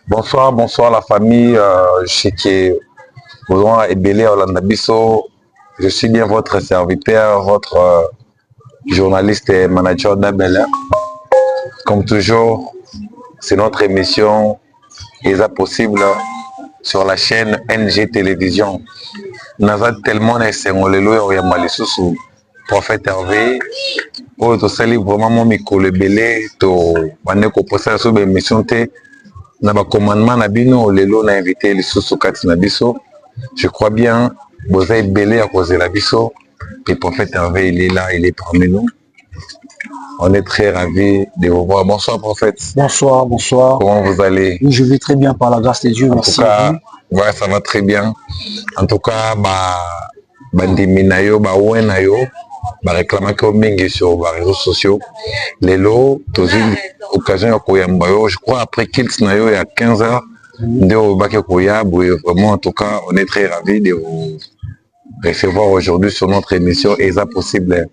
Bonsoir, bonsoir la famille. Je sais que vous êtes Ebele Olanda Bisso. Je suis bien votre serviteur, votre journaliste et manager d'Abel. Comme toujours, c'est notre émission ESA possible sur la chaîne NG Télévision. Naza tellement nesengolelo ya malisusu prophète Hervé. Oh, to sali vraiment mon mikolo ebele to bande ko posa so be émission te. Na ba commandement na bino lelo na invité lisusu kati na biso. Je crois bien vous êtes belé à cause de la biso. Le prophète Hervé il est là, il est parmi nous. On est très ravis de vous voir. Bonsoir prophète. Bonsoir, bonsoir. Comment vous allez? Je vais très bien par la grâce de Dieu. Merci. En tout cas, ouais, ça va très bien. En tout cas, bandimi na yo, wena yo, réclamer que mingi sur les réseaux sociaux. Lelo, toujours occasion ya koyamba yo. Je crois après Kills na yo il y a 15 heures. Vraiment, en tout cas, on est très ravis de vous recevoir aujourd'hui sur notre émission ESA possible.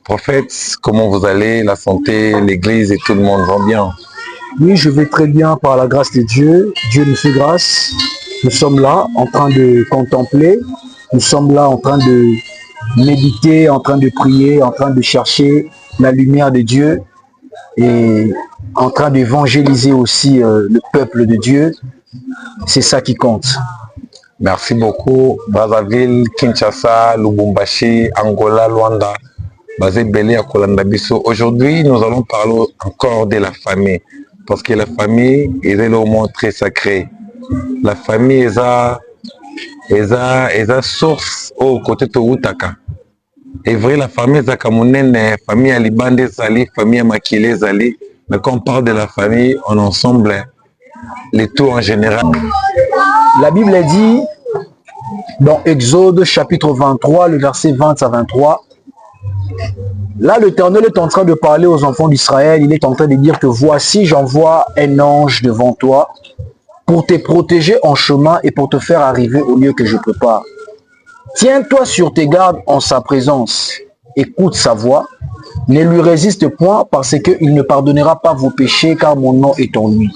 Prophète, comment vous allez? La santé, l'église et tout le monde vont bien? Oui, je vais très bien par la grâce de Dieu. Dieu nous fait grâce. Nous sommes là en train de contempler. Nous sommes là en train de méditer, en train de prier, en train de chercher la lumière de Dieu et en train d'évangéliser aussi le peuple de Dieu. C'est ça qui compte. Merci beaucoup. Brazzaville, Kinshasa, Lubumbashi, Angola, Luanda, Bazé-Belé à Kolanda Bisso. Aujourd'hui, nous allons parler encore de la famille. Parce que la famille est le mot très sacré. La famille est la source au côté de Outaka. Et vrai, la famille Zakamounene, famille Alibande Zali, famille Makile Zali. Mais quand on parle de la famille, on ensemble les tout en général. La Bible dit dans Exode chapitre 23, le verset 20 à 23. Là, l'Éternel est en train de parler aux enfants d'Israël. Il est en train de dire que voici, j'envoie un ange devant toi pour te protéger en chemin et pour te faire arriver au lieu que je prépare. Tiens-toi sur tes gardes en sa présence. Écoute sa voix. Ne lui résiste point parce qu'il ne pardonnera pas vos péchés car mon nom est en lui.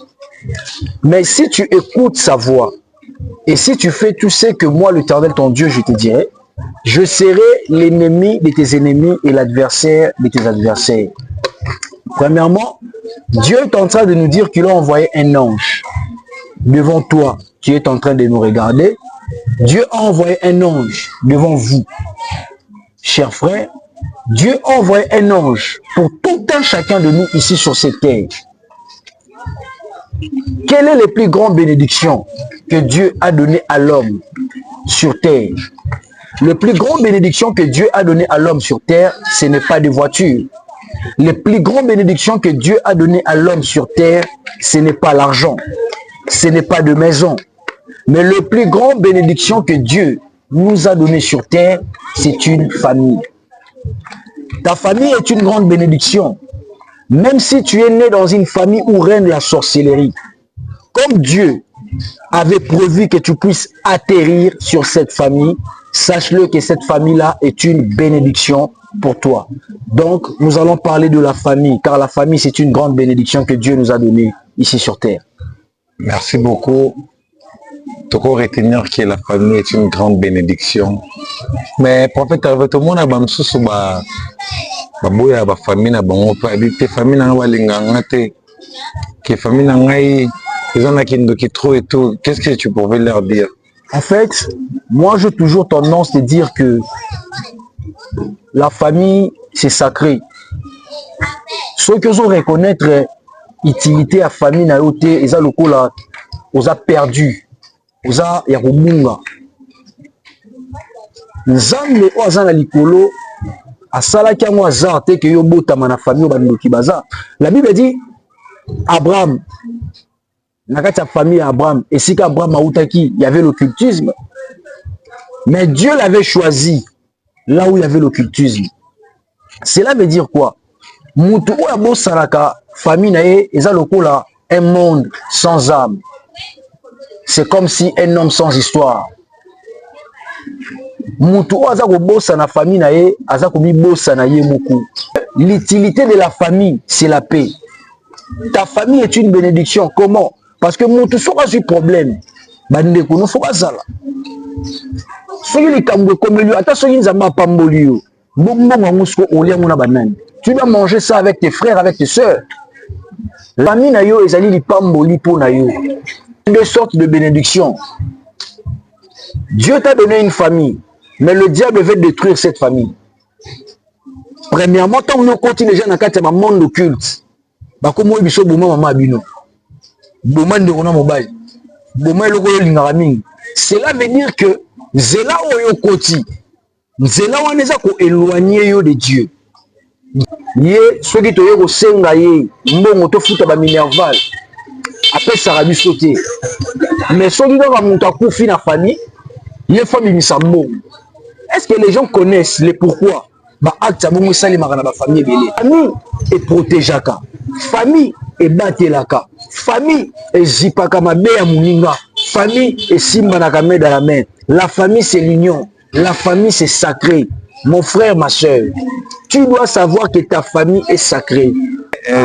Mais si tu écoutes sa voix et si tu fais tout ce que moi, l'Éternel, ton Dieu, je te dirai, je serai l'ennemi de tes ennemis et l'adversaire de tes adversaires. Premièrement, Dieu est en train de nous dire qu'il a envoyé un ange devant toi qui est en train de nous regarder. Dieu a envoyé un ange devant vous. Chers frères, Dieu a envoyé un ange pour tout un chacun de nous ici sur cette terre. Quelle est la plus grande bénédiction que Dieu a donnée à l'homme sur terre? La plus grande bénédiction que Dieu a donnée à l'homme sur terre, ce n'est pas de voiture. La plus grande bénédiction que Dieu a donnée à l'homme sur terre, ce n'est pas l'argent. Ce n'est pas de maison. Mais la plus grande bénédiction que Dieu nous a donnée sur terre, c'est une famille. Ta famille est une grande bénédiction. Même si tu es né dans une famille où règne la sorcellerie, comme Dieu avait prévu que tu puisses atterrir sur cette famille, sache-le que cette famille-là est une bénédiction pour toi. Donc, nous allons parler de la famille, car la famille, c'est une grande bénédiction que Dieu nous a donnée ici sur terre. Merci beaucoup. Tu peux retenir que la famille est une grande bénédiction. Mais prophète, tout le monde a baboya ba famille na bango pa habiter famille na balinganga te que famille na ngai ils ont kindo qui trop et tout. Qu'est-ce que tu pouvais leur dire? En fait, moi j'ai toujours tendance de dire que la famille c'est sacré. Ceux qui ont reconnaître l'utilité à famille na yote, ils ont le coup là, ils ont perdu, ils ont yakumunga. Nzambe oza na likolo asalaki yango hasard te ke yo botama na famille bandoki baza. La Bible dit Abraham na kati ya famille ya Abraham, esika Abraham autaki, il y avait l'occultisme. Mais Dieu l'avait choisi là où il y avait l'occultisme. Cela veut dire quoi? Mutu oya bosalaka famille na ye eza lokola un monde sans âme. C'est comme si un homme sans histoire. Mutu oyo aza kobosa na famille na ye aza komibosa na ye moko. L'utilité de la famille, c'est la paix. Ta famille est une bénédiction. Comment? Parce que mon tout sera un problème. Bande kono faut bazala. Soki les kambo comme lui, attends soki nzamba pambolio. Bongo ngamusko olia mona banane. Tu dois manger ça avec tes frères, avec tes sœurs. La famille na yo ezali li pamboli pour na yo. Deux sortes de bénédictions. Dieu t'a donné une famille, mais le diable veut détruire cette famille. Premièrement, tant que nous continuons les gens dans le monde occulte, comme biso boma mama abino. Boma ndekona mobile. Boma eloko lingaraming. Cela veut dire que zela oyo koti. Zela waneza ko éloigner yo de Dieu. Ye soki toye ko senga ye, mbongo to futa ba minerval. Après ça rabi sauter. Mais soki ka muta kufi na famille, ye famille misambo. Est-ce que les gens connaissent les pourquoi? Acte bongo sali makana ba famille belé. Famille est protégeaka. Famille est batelaka. Famille est zipaka mabe ya muninga. Famille est simba na kamé dans la main. La famille c'est l'union. La famille c'est sacré. Mon frère, ma soeur, tu dois savoir que ta famille est sacrée.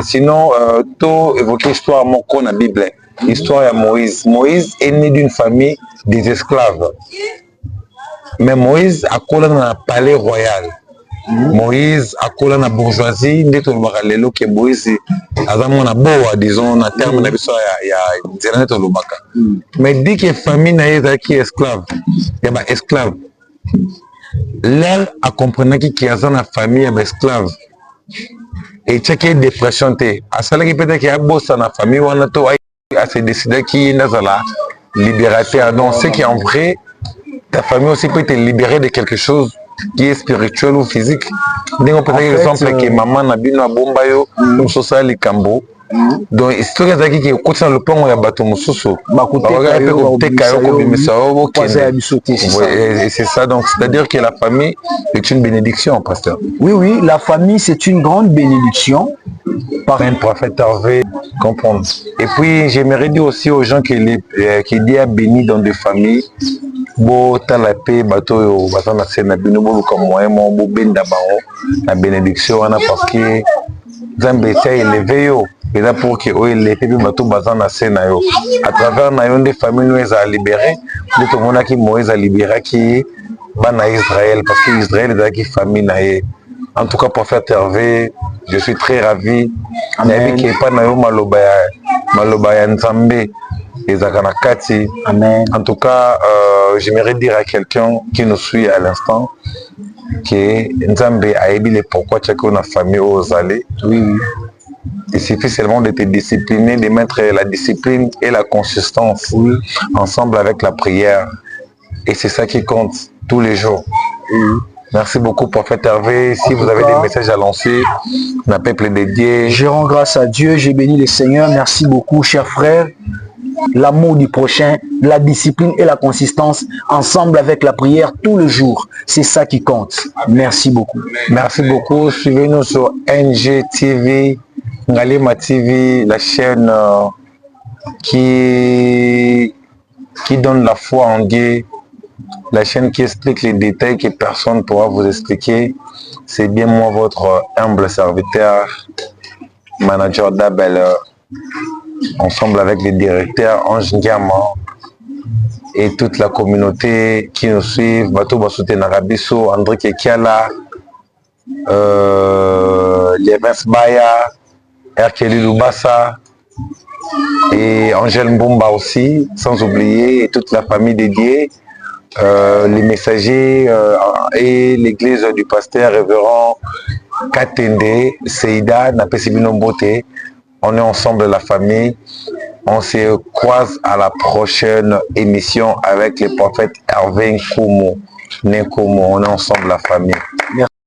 Sinon, tout évoquer l'histoire mon con la Bible. L'histoire de Moïse. Moïse est né d'une famille des esclaves. Mais Moïse a collé dans un palais royal. Moïse a collé dans la bourgeoisie. Dès que le que Moïse a na boa, disons, en termes de l'histoire, il y a un mais dit que la famille n'a qui est esclave. Il y a des esclaves. L'air a compris qu'il y a une famille esclave. Et tu as une dépression. À cela qui peut-être qu'il y a une famille où on a décidé qu'il y a une libérateur. Donc, c'est qu'en vrai, ta famille aussi peut te libérer de quelque chose qui est spirituel ou physique. On peut dire exemple que maman n'a pas de bombayo, nous sommes les cambo. Donc, c'est ce qui est le pont où il y a bateau moussou. Et c'est ça, donc c'est-à-dire que la famille est une bénédiction, pasteur. Oui, oui, la famille c'est une grande bénédiction. Par un prophète Hervé, comprendre. Et puis, j'aimerais dire aussi aux gens qui Dieu a béni dans des familles. Bo la paix bateau bateau na scène bino bo comme moi mon bo benda bao la bénédiction ana parce que Zambé c'est élevé yo et là pour que il les fait bateau bateau na scène yo à travers na yon des familles nous a libéré de tout monde qui Moïse a libéré qui bana Israël parce que Israël est qui famille na en tout cas prophète Hervé je suis très ravi na qui pas na yo maloba ya Nzambe. Amen. En tout cas, j'aimerais dire à quelqu'un qui nous suit à l'instant que Nzambe a aidé les pourquoi tu as une famille aux allées. Oui, oui. Il suffit seulement de te discipliner, de mettre la discipline et la consistance ensemble avec la prière. Et c'est ça qui compte tous les jours. Merci beaucoup, prophète Hervé. Si vous avez des messages à lancer, un peuple dédié. Je rends grâce à Dieu, j'ai béni le Seigneur. Merci beaucoup, chers frères. L'amour du prochain, la discipline et la consistance, ensemble avec la prière tous les jours. C'est ça qui compte. Merci beaucoup. Merci beaucoup. Suivez-nous sur NGTV, Ngalema TV, la chaîne qui donne la foi en Dieu, la chaîne qui explique les détails que personne ne pourra vous expliquer. C'est bien moi, votre humble serviteur, manager d'Abel. Ensemble avec les directeurs Ange Ndiama et toute la communauté qui nous suit, Bato Basoute Narabiso, André Kekiala, Lievens Baya, Erkeli Lubasa et Angèle Mbomba aussi, sans oublier, et toute la famille dédiée, les messagers et l'église du pasteur révérend Katende, Seida, Napesibino Mbote. On est ensemble la famille. On se croise à la prochaine émission avec le prophète Hervé Nkomo. On est ensemble la famille. Merci.